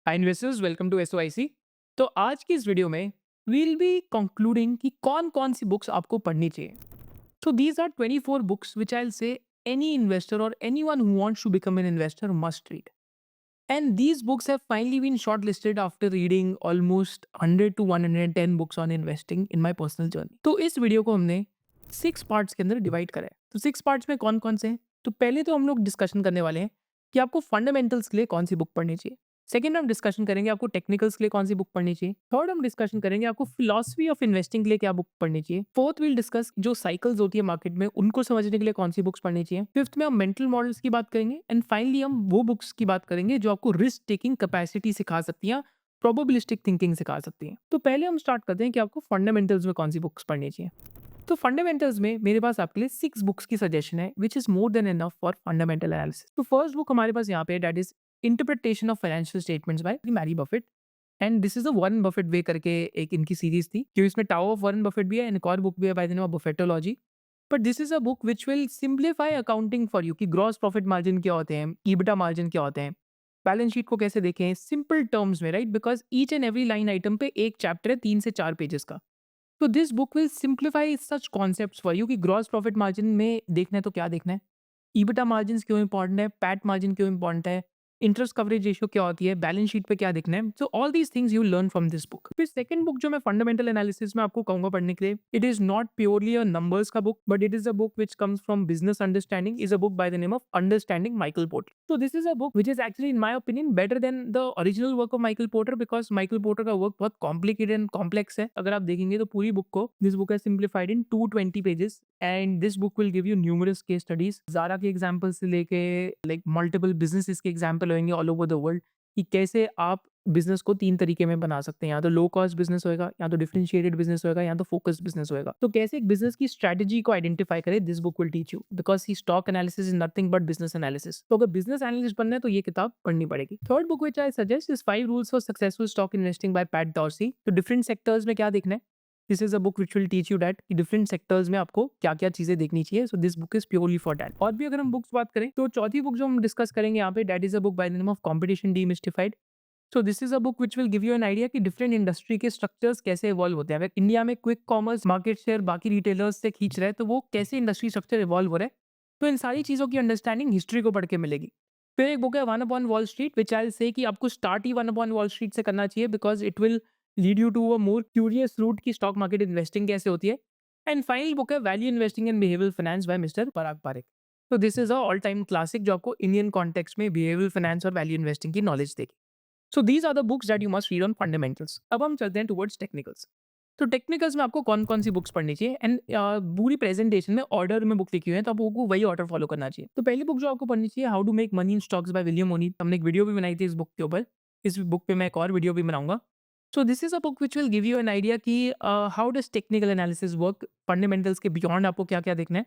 Hi investors, welcome to SOIC. तो आज की इस वीडियो में वील बी कंक्लूडिंग कि कौन कौन सी बुक्स आपको पढ़नी चाहिए। So these are 24 books which I'll say any investor or anyone who wants to become an investor must read. And these books have finally been shortlisted after reading almost 100 to 110 books on investing in my personal journey. तो इस video को हमने 6 parts के अंदर divide करा है। तो 6 parts में कौन कौन से हैं? तो पहले तो हम लोग डिस्कशन करने वाले हैं कि आपको फंडामेंटल्स के लिए कौन सी बुक पढ़नी चाहिए। सेकंड हम डिस्कशन करेंगे आपको टेक्निकल्स के लिए कौन सी बुक पढ़नी चाहिए। थर्ड हम डिस्कशन करेंगे आपको फिलॉसफी ऑफ इन्वेस्टिंग के लिए क्या बुक पढ़नी चाहिए। फोर्थ विल डिस्कस जो साइकिल्स होती है मार्केट में उनको समझने के लिए कौन सी बुक्स पढ़नी चाहिए। फिफ्थ में हम मेंटल मॉडल्स की बात करेंगे एंड फाइनली हम वो बुक्स की बात करेंगे जो आपको रिस्क टेकिंग कैपेसिटी सिखा सकती हैं, प्रोबेबिलिस्टिक थिंकिंग सिखा सकती हैं। तो पहले हम स्टार्ट करते हैं कि आपको फंडामेंटल्स में कौन सी बुक्स पढ़नी चाहिए। तो फंडामेंटल्स में मेरे पास आपके लिए 6 बुक्स की सजेशन है which is more than enough for fundamental analysis. तो फर्स्ट बुक हमारे पास यहाँ पे that is interpretation of financial statements by Mary Buffett and this is a Warren Buffett way करके एक इनकी सीरीज थी जो इसमें टावर ऑफ वॉरेन बफेट भी है एंड एक और बुक भी है by the name of Buffettology. But this is a book which will simplify accounting for you कि ग्रॉस प्रॉफिट मार्जिन क्या होते हैं, ईबिटा मार्जिन क्या होते हैं, बैलेंस शीट को कैसे देखें सिंपल टर्म्स में, right? Because each and every line item पे एक चैप्टर है 3 से 4 पेजेस का। तो this book will simplify such concepts for you कि ग्रॉस प्रॉफिट मार्जिन में देखना है तो क्या देखना है, ईबिटा मार्जिन्स क्यों इंपॉर्टेंट है, पैट मार्जिन क्यों इंपॉर्टेंट है, इंटरेस्ट कवरेज रेशियो क्या होती है, बैलेंस शीट पे क्या देखना है। So all these things you learn from this book. फिर सेकंड बुक जो मैं फंडामेंटल एनालिसिस में आपको कहूंगा पढ़ने के लिए, it is not purely a numbers का book but it is a book which comes from business understanding, is a book by the name of understanding Michael Porter. So this is a book which is actually in my opinion better than the original work of Michael Porter because Michael Porter का work बहुत complicated and complex है। अगर आप देखेंगे तो पूरी book को this book has simplified in 220 pages and this book will give you numerous case studies। Zara के examples से लेके like multiple businesses के example होंगे all over the world कि कैसे आप बिजनेस को 3 तरीके में बना सकते हैं। या तो लो कॉस्ट बिजनेस होएगा, या तो डिफरेंशिएटेड बिजनेस होएगा, या तो फोकस्ड बिजनेस होएगा। तो कैसे एक बिजनेस की स्ट्रैटेजी को आइडेंटिफाई करें, this book will teach you because he stock analysis is nothing but business analysis. तो अगर बिजनेस एनालिस्ट बनना है तो ये किताब पढ़नी पड़ेगी। Third book which I suggest is 5 rules for successful stock investing by Pat Dorsey. तो डिफरेंट सेक्टर्स में क्या देखना है, this is a book which will teach you that कि डिफरेंट सेक्टर्स में आपको क्या-क्या चीजें देखनी चाहिए। So this book is purely for that. और भी अगर हम बुक्स बात करें तो चौथी बुक जो हम डिस्कस करेंगे यहाँ पे that is a book by the name of competition डीमिस्टिफाइड। So this is a book which will give you an idea कि डिफरेंट इंडस्ट्री के स्ट्रक्चर्स कैसे इवॉल्व होते हैं। अगर इंडिया में क्विक कॉमर्स मार्केट शेयर बाकी रिटेलर्स से खींच रहा है तो वो कैसे इंडस्ट्री स्ट्रक्चर इवॉल्व हो रहा है, तो इन सारी चीज़ों की अंडरस्टैंडिंग हिस्ट्री को पढ़ के मिलेगी। फिर एक बुक है one upon wall street which I say कि आपको स्टार्ट ही वन अपॉन वॉल स्ट्रीट से करना चाहिए because it will lead you to a more curious route की स्टॉक मार्केट इन्वेस्टिंग कैसे होती है। एंड फाइनल बुक है value investing and behavioural finance by mister Parag Parekh. तो this is a all time classic जो आपको इंडियन कॉन्टेक्स्ट में behavioural finance और वैल्यू इन्वेस्टिंग की नॉलेज देगी। So these are the books that you must read on fundamentals. अब हम चलते हैं टुवर्ड्स टेक्निकल्स। तो टेक्निकल्स में आपको कौन-कौन सी बुक्स पढ़नी चाहिए एंड पूरी प्रेजेंटेशन में ऑर्डर में बुक लिखी हुई है तो आपको वही ऑर्डर फॉलो करना चाहिए। तो पहली बुक जो आपको पढ़नी चाहिए how to make money in stocks by William O'Neil. हमने एक वीडियो भी बनाई थी इस बुक के ऊपर। इस बुक पे मैं एक और वीडियो भी बनाऊँगा। So this is a book which will give you an idea कि how does technical analysis work, fundamentals के बियॉन्ड आपको क्या-क्या देखना है।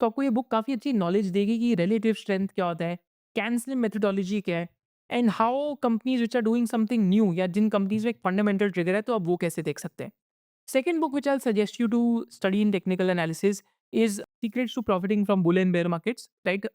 तो आपको ये बुक काफ़ी अच्छी नॉलेज देगी कि रिलेटिव स्ट्रेंथ क्या होता है, कैन मेथोडोलॉजी क्या है and how companies which are doing something new या जिन कंपनीज में एक फंडामेंटल ट्रिगर है तो आप वो कैसे देख सकते हैं। Second book which I'll suggest you to study in technical analysis is Secrets to Profiting from Bull and Bear Markets, right?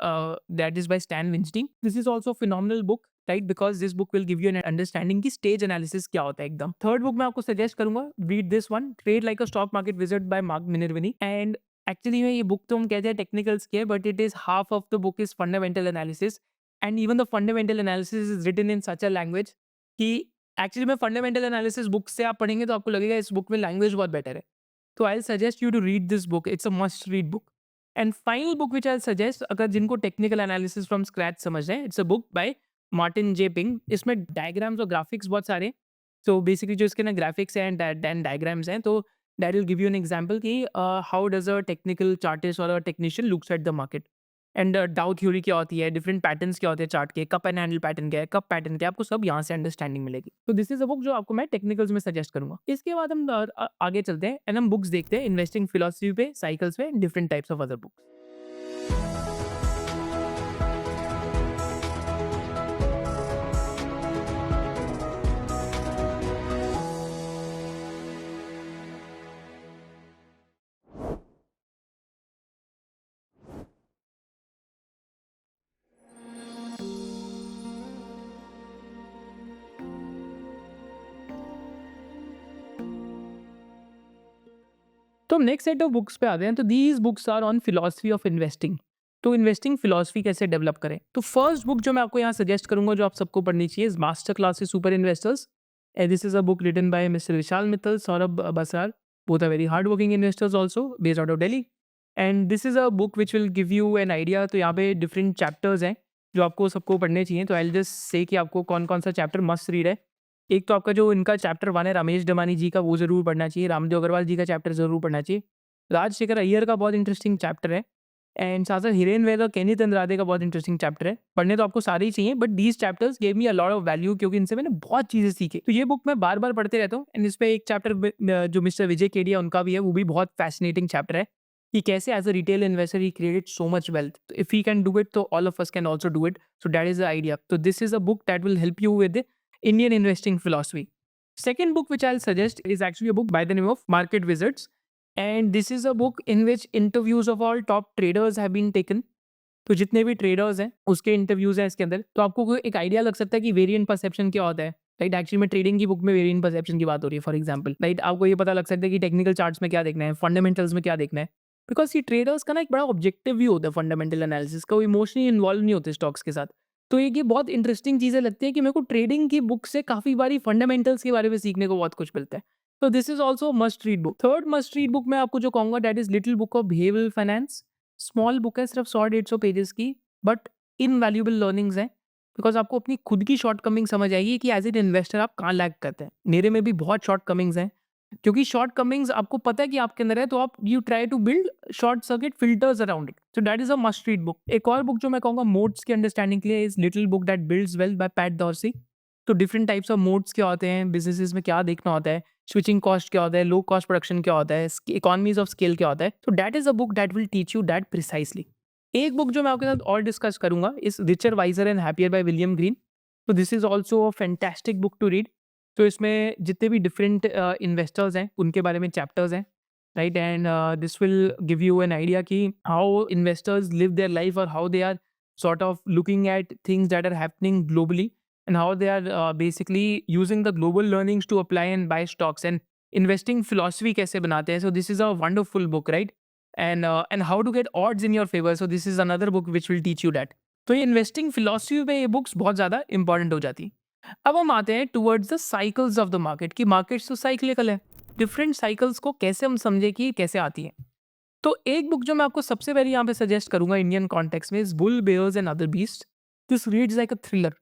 That is by Stan Weinstein. This is also a phenomenal book, right? Because this book will give you an understanding की stage analysis क्या होता है एकदम। Third book मैं आपको suggest करूंगा, read this one, Trade Like a Stock Market Wizard by Mark Minervini. And actually में ये book तो हम कहते हैं technicals की है, but it is half of the book is fundamental analysis. And even the fundamental analysis is written in such a language कि actually में फंडामेंटल एनालिसिस बुक से आप पढ़ेंगे तो आपको लगेगा इस बुक में लैंग्वेज बहुत बेटर है। तो I suggest you to read this book, it's a must read book. And final book which I suggest अगर जिनको टेक्निकल एनालिसिस फ्रॉम स्क्रैच समझना है, it's a book by Martin J Pring. इसमें diagrams और graphics बहुत सारे, so basically जो इसके ना ग्राफिक्स हैं एंड डायग्राम्स हैं तो that will give you an example कि how does a technical chartist और a technician looks at the market and Dow theory क्या होती है, डिफरेंट पैटर्न्स क्या होते हैं चार्ट के, कप एंड हैंडल पैटर्न क्या है, कप पैटर्न क्या है, आपको सब यहाँ से अंडरस्टैंडिंग मिलेगी। तो दिस इज अ बुक जो आपको मैं टेक्निकल्स में सजेस्ट करूंगा। इसके बाद हम आगे चलते हैं एंड हम बुक्स देखते हैं इन्वेस्टिंग फिलोसफी पे, साइकिल्स पे, different types of other books. तो हम नेक्स्ट सेट ऑफ बुक्स पे आते हैं। तो these books are on philosophy of investing. तो इन्वेस्टिंग फिलॉसफी कैसे डेवलप करें। तो फर्स्ट बुक जो मैं आपको यहाँ सजेस्ट करूंगा जो आप सबको पढ़नी चाहिए is master classes super investors. And this is a book written by mister Vishal Mittal, Saurabh Basrar, both are very hard working investors also based out of Delhi. And this is a book which will give you an idea। तो यहाँ पे different chapters हैं जो आपको सबको पढ़ने चाहिए। तो आई विल जस्ट से कि आपको कौन कौन सा चैप्टर मस्ट रीड है। एक तो आपका जो इनका चैप्टर 1 है रमेश डमानी जी का, वो ज़रूर पढ़ना चाहिए। रामदेव अग्रवाल जी का चैप्टर ज़रूर पढ़ना चाहिए। राजशेखर अय्यर का बहुत इंटरेस्टिंग चैप्टर है। एंड साथ साथ हिरेन वैद और केनिथ अंद्रादे का बहुत इंटरेस्टिंग चैप्टर है। पढ़ने तो आपको सारे ही चाहिए, but these chapters gave me a lot of value क्योंकि इनसे मैंने बहुत चीज़ें सीखी। तो ये बुक मैं बार बार पढ़ते रहता हूँ। एंड इस पे एक चैप्टर जो मिस्टर विजय केडिया उनका भी है, वो भी बहुत फैसिनेटिंग चैप्टर है कि कैसे as a retail investor he created so much wealth. If he can do it तो all of us can also do it. So that is the idea. तो this is a book that will help you with Indian investing philosophy. Second book which I'll suggest is actually a book by the name of Market Wizards. And this is a book in which interviews of all top traders have been taken. तो जितने भी traders हैं उसके interviews हैं इसके अंदर। तो आपको कोई एक आइडिया लग सकता है कि वेरिएंट परसेप्शन क्या होता है। राइट, एक्चुअली में ट्रेडिंग की बुक में वेरिएंट परसेप्शन की बात हो रही है फॉर एग्जांपल। राइट, आपको ये पता लग सकता है कि टेक्निकल चार्ट्स में क्या देखना है, फंडामेंटल्स में क्या देखना है। बिकॉज ये ट्रेडर्स का ना एक बड़ा ऑब्जेक्टिव भी होता है फंडामेंटल एनालिसिस का, वो इमोशनली इन्वॉल्व नहीं होते स्टॉक्स के साथ। तो ये बहुत इंटरेस्टिंग चीज़ें लगती है कि मेरे को ट्रेडिंग की बुक से काफ़ी बारी फंडामेंटल्स के बारे में सीखने को बहुत कुछ मिलता है। तो this is also must read book. Third must read book मैं आपको जो कहूँगा that is little book of behavioural finance. Small book है, सिर्फ 100-150 पेजेस की, बट इनवैल्यूएबल लर्निंग्स हैं। बिकॉज आपको अपनी खुद की शॉर्टकमिंग समझ आएगी कि एज एन इन्वेस्टर आप कहाँ लैग करते हैं। मेरे में भी बहुत शॉर्टकमिंग्स हैं क्योंकि शॉर्टकमिंग्स आपको पता है कि आपके अंदर है, तो आप you try to build short circuit filters around it. So that is a must read book. एक और बुक जो मैं कहूँगा मोड्स की अंडरस्टैंडिंग के लिए is little book that builds wealth by Pat Dorsey. तो डिफरेंट टाइप्स ऑफ मोड्स क्या होते हैं, बिजनेसेस में क्या देखना होता है, स्विचिंग कॉस्ट क्या होता है, लो कॉस्ट प्रोडक्शन क्या होता है, इकोनॉमीज ऑफ स्केल क्या होता है। तो that is a book that will teach you that precisely. एक बुक जो मैं आपके साथ और डिस्कस करूंगा इस richer wiser and happier by William Green. तो this is also a fantastic book to read. तो इसमें जितने भी डिफरेंट इन्वेस्टर्स हैं उनके बारे में चैप्टर्स हैं। Right, and this will give you an idea कि how investors live their life और how they are sort of looking at things that are happening globally and how they are basically using the global learnings to apply and buy stocks and investing philosophy कैसे बनाते हैं। So this is a wonderful book, right? And how to get odds in your favor. So this is another book which will teach you that. तो ये investing philosophy में ये books बहुत ज़्यादा important हो जाती हैं। अब हम आते हैं towards the cycles of the market कि मार्केट्स तो साइक्लिकल है। डिफरेंट साइकिल्स को कैसे हम समझे कि कैसे आती हैं। तो एक बुक जो मैं आपको सबसे पहले यहाँ पे सजेस्ट करूंगा इंडियन कॉन्टेक्स्ट में is bull bears and other beast. This reads like a thriller.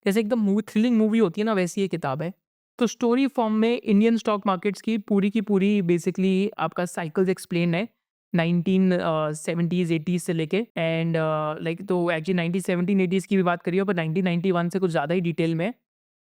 जैसे एकदम मूवी थ्रिलिंग मूवी होती है ना, वैसी ये किताब है। तो स्टोरी फॉर्म में इंडियन स्टॉक मार्केट्स की पूरी बेसिकली आपका साइकिल्स एक्सप्लेन है 1970s 80s से लेके। एंड लाइक तो एक्चुअली 1917-80s की भी बात करिए पर 1991 से कुछ ज़्यादा ही डिटेल में।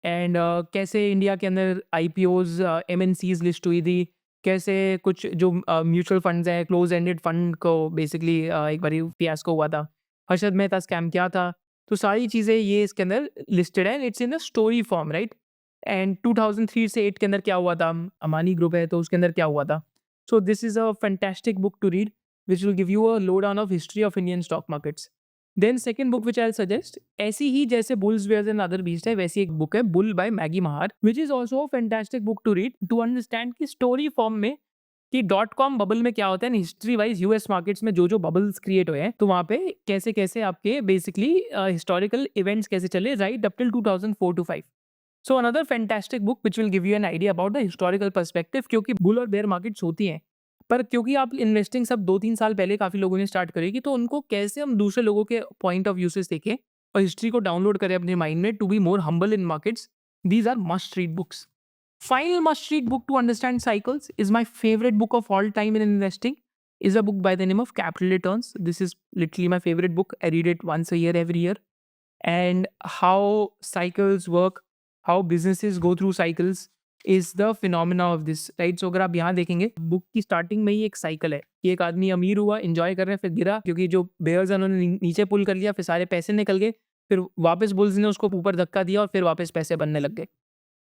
एंड कैसे इंडिया के अंदर आईपीओज एमएनसीज लिस्ट हुई थी, कैसे कुछ जो म्यूचुअल फंड्स हैं क्लोज एंडेड फंड को बेसिकली एक बार फियास्को हुआ था, हर्षद मेहता स्कैम क्या था। तो सारी चीज़ें ये इसके अंदर लिस्टेड है, it's in the story form, right. And 2003 से 8 के अंदर क्या हुआ था, अमानी ग्रुप है तो उसके अंदर क्या हुआ था। So this is a fantastic book to read which will give you a lowdown of history of Indian stock markets. Then second book which I suggest, ऐसी ही जैसे bulls bears and other beast है वैसी एक book है bull by Maggie Mahar, which is also fantastic book to read to understand की story form में कि डॉट कॉम बबल में क्या होता है, हिस्ट्री वाइज यूएस मार्केट्स में जो जो बबल्स क्रिएट हुए हैं तो वहाँ पे कैसे कैसे आपके बेसिकली हिस्टोरिकल इवेंट्स कैसे चले right up till 2004 to 5। So another fantastic book which will give you an idea about the historical perspective, क्योंकि बुल और बेयर मार्केट्स होती हैं पर क्योंकि आप इन्वेस्टिंग सब 2-3 साल पहले काफ़ी लोगों ने स्टार्ट करेगी, तो उनको कैसे हम दूसरे लोगों के पॉइंट ऑफ व्यू से देखें और हिस्ट्री को डाउनलोड करें अपने माइंड में to be more humble in markets. These are must read books. Final must-read book to understand cycles is my favorite book of all time in investing. Is a book by the name of Capital Returns. This is literally my favorite book. I read it once a year, every year. And how cycles work, how businesses go through cycles is the phenomena of this, right? So अगर आप यहाँ देखेंगे book की starting में ही एक cycle है कि एक आदमी अमीर हुआ, एंजॉय कर रहे हैं, फिर गिरा क्योंकि जो बेयर्स हैं उन्होंने नीचे पुल कर लिया, फिर सारे पैसे निकल गए, फिर वापस बुल्स ने उसको ऊपर धक्का दिया और फिर वापस पैसे बनने लग गए।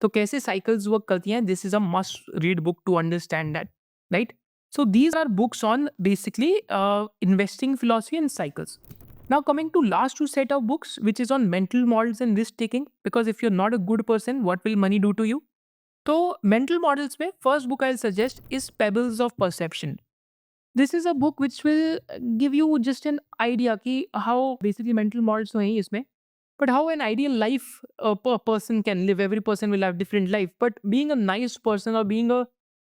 तो कैसे साइकिल्स वर्क करती हैं, this is a must read book to understand that, right. So these are books on basically investing philosophy and cycles. Now coming to last two set of books which is on mental models and risk taking, because if you're not a good person what will money do to you? तो mental models में first book I suggest is pebbles of perception. This is a book which will give you just an idea कि how basically mental models तो हैं ही इसमें, but how an ideal life a person can live. Every person will have different life, but being a nice person or being a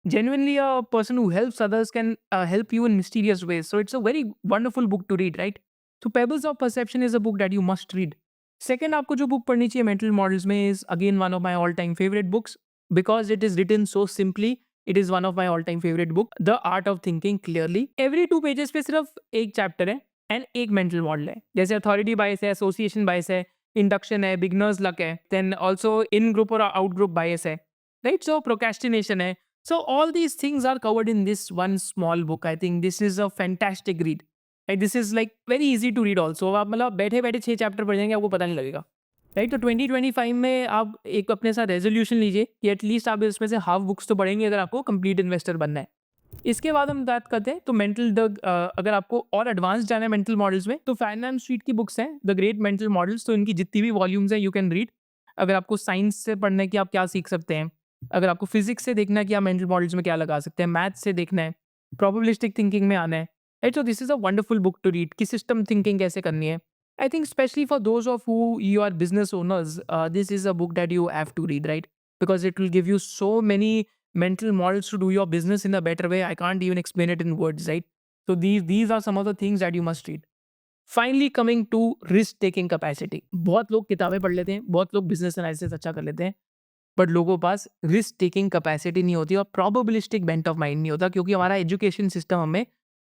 genuinely a person who helps others can help you in mysterious ways. So it's a very wonderful book to read, right? So Pebbles of Perception is a book that you must read. Second, आपको जो book पढ़नी चाहिए mental models में is again one of my all time favorite books because it is written so simply. It is one of my all time favorite book, The Art of Thinking Clearly. Every 2 pages पे सिर्फ एक chapter है and एक mental model है. जैसे authority बायस है, association बायस है, induction है, बिगनर्स लक है, देन ऑल्सो इन ग्रुप और आउट ग्रुप बायस है, राइट? सो प्रोक्रेस्टिनेशन है. So all these things are covered in this one small book. I think this is a fantastic read. Right, this is like very easy to read also. आप मतलब बैठे बैठे 6 chapter पढ़ जाएंगे, आपको पता नहीं लगेगा, राइट? तो 2025 में आप एक अपने साथ रेजोल्यूशन लीजिए कि एटलीस्ट आप इसमें से हाफ बुक्स तो पढ़ेंगे अगर आपको कंप्लीट इन्वेस्टर बनना है. इसके बाद हम बात करते हैं तो अगर आपको और एडवांस जाना है मेंटल मॉडल्स में तो फाइनेंस स्ट्रीट की बुक्स हैं, द ग्रेट मेंटल मॉडल्स. तो इनकी जितनी भी वॉल्यूम्स हैं यू कैन रीड. अगर आपको साइंस से पढ़ना है कि आप क्या सीख सकते हैं, अगर आपको फिजिक्स से देखना है कि आप मेंटल मॉडल्स में क्या लगा सकते हैं, मैथ्स से देखना है, प्रोबेबिलिस्टिक थिंकिंग में आना है, right? So this is a wonderful book to read कि सिस्टम थिंकिंग कैसे करनी है. I think specially for those of who you are business owners, this is a book that you have to read, right? Because it will give you so many mental models to do your business in a better way. I can't even explain it in words, right? So these are some of the things that you must read. Finally, coming to risk taking capacity. बहुत लोग किताबें पढ़ लेते हैं, बहुत लोग business analysis अच्छा कर लेते हैं, बट लोगों के पास रिस्क टेकिंग कैपेसिटी नहीं होती और प्रोबेबिलिस्टिक बेंट ऑफ माइंड नहीं होता, क्योंकि हमारा एजुकेशन सिस्टम हमें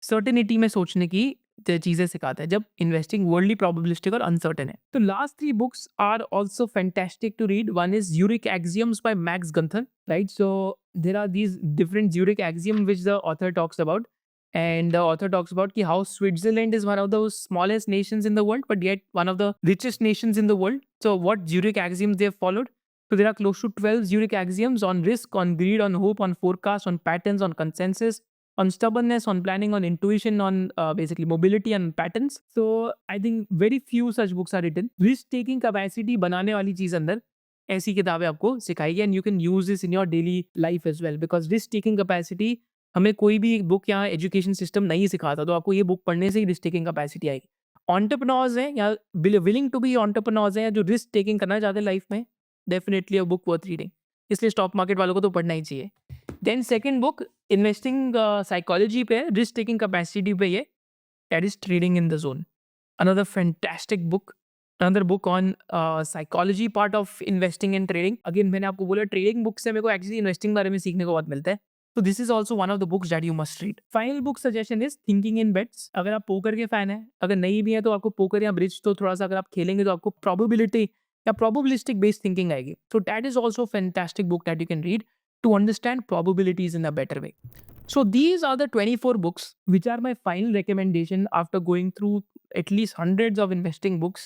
सर्टेनिटी में सोचने की चीज़ें सिखाता है, जब इन्वेस्टिंग वर्ल्डली प्रोबेबिलिस्टिक और अनसर्टेन है. तो last 3 books are also fantastic to read. One is uric axioms bye max Gunther, right? So there are these different uric axiom which the author talks about. And the author talks about ki how Switzerland is one of the smallest nations in the world, but yet one of the richest nations in the world. So what Zurich axioms they have followed? So there are close to 12 Zurich axioms on risk, on greed, on hope, on forecast, on patterns, on consensus, on stubbornness, on planning, on intuition, on basically mobility and patterns. So I think very few such books are written. Risk taking capacity बनाने वाली चीज अंदर ऐसी किताबें आपको सिखाएगी, and you can use this in your daily life as well, because risk taking capacity हमें कोई भी बुक या एजुकेशन सिस्टम नहीं सिखाता. तो आपको ये बुक पढ़ने से ही रिस्क टेकिंग कैपेसिटी आएगी. एंटरप्रेन्योर्स हैं या विलिंग टू बी एंटरप्रेन्योर्स हैं या जो रिस्क टेकिंग करना चाहते हैं लाइफ में, definitely a book worth reading. इसलिए स्टॉक मार्केट वालों को तो पढ़ना ही चाहिए. Then second book investing psychology पे है, रिस्क टेकिंग कैपेसिटी पे ये, that is trading in the zone. Another fantastic book, another book on psychology part of investing and trading. Again मैंने आपको बोला ट्रेडिंग बुक से मेरे को एक्चुअली इन्वेस्टिंग बारे में सीखने को बहुत मिलता है. तो this is also one of the books that you must read. Final book suggestion is thinking in bets. अगर आप पोकर के फैन है, अगर नहीं भी है तो आपको पोकर या ब्रिज तो थोड़ा सा अगर आप खेलेंगे तो आपको प्रोबेबिलिटी या प्रोबेबिलिस्टिक बेस्ड थिंकिंग आएगी. सो that is also fantastic book that you can read to understand probabilities in a better way. So these are the 24 books which are my final recommendation after going through at least hundreds of investing books,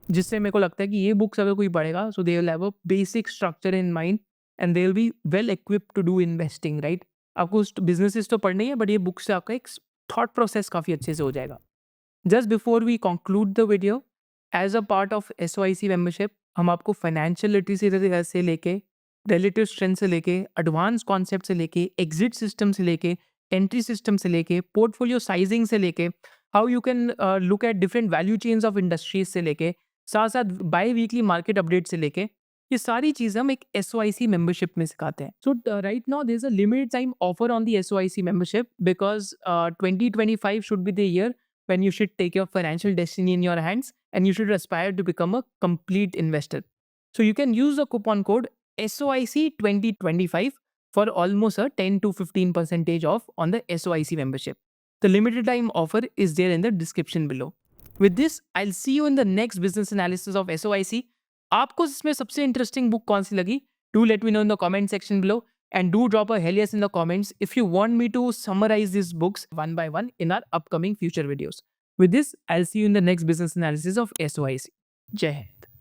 जिससे मेरे को लगता है कि ये books अगर कोई पढ़ेगा so they will have a basic structure in mind and they will be well equipped to do investing, right? आपको बिजनेसेस तो पढ़नी है, बट ये बुक से आपका एक थॉट प्रोसेस काफ़ी अच्छे से हो जाएगा. Just before we conclude the video, as a part of SOIC membership हम आपको फाइनेंशियल लिटरेसी से लेके, रिलेटिव स्ट्रेंथ से लेके, एडवांस कॉन्सेप्ट से लेके, एग्जिट सिस्टम से लेके, एंट्री सिस्टम से लेके, पोर्टफोलियो साइजिंग से लेके, how you can look at different value chains of industries से लेके, साथ साथ बाई वीकली मार्केट अपडेट से लेके, ये सारी चीज़ें हम एक SOIC मेंबरशिप में सिखाते हैं. So right now there is a limited time offer on the SOIC membership because 2025 should be the year when you should take your financial destiny in your hands and you should aspire to become a complete investor. So you can use the coupon code SOIC 2025 for almost a 10 to 15% off on the SOIC membership. The limited time offer is there in the description below. With this, I'll see you in the next business analysis of SOIC. आपको इसमें सबसे interesting book कौन सी लगी? Do let me know in the comment section below. And do drop a hell yes in the comments if you want me to summarize these books one by one in our upcoming future videos. With this, I'll see you in the next business analysis of SOIC. Jai Hind.